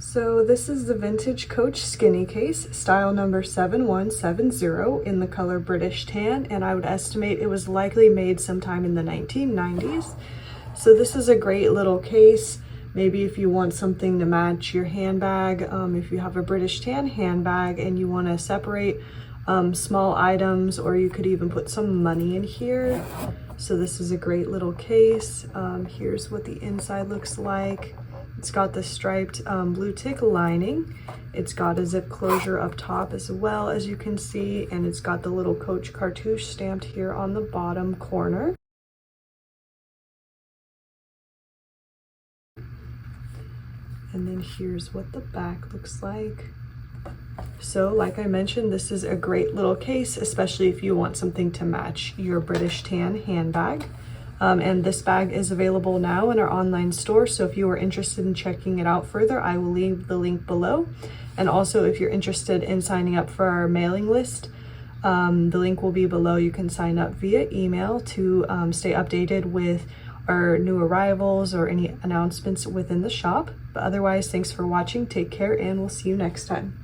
So this is the vintage Coach skinny case, style number 7170 in the color British tan, and I would estimate it was likely made sometime in the 1990s. So this is a great little case. Maybe if you want something to match your handbag, if you have a British tan handbag and you want to separate small items, or you could even put some money in here. So this is a great little case. Here's what the inside looks like. It's got the striped blue tick lining. It's got a zip closure up top as well, as you can see, and it's got the little Coach cartouche stamped here on the bottom corner. And then here's what the back looks like. So like I mentioned, this is a great little case, especially if you want something to match your British tan handbag. And this bag is available now in our online store. So if you are interested in checking it out further, I will leave the link below. And also if you're interested in signing up for our mailing list, the link will be below. You can sign up via email to stay updated with our new arrivals or any announcements within the shop. But otherwise, thanks for watching, take care, and we'll see you next time.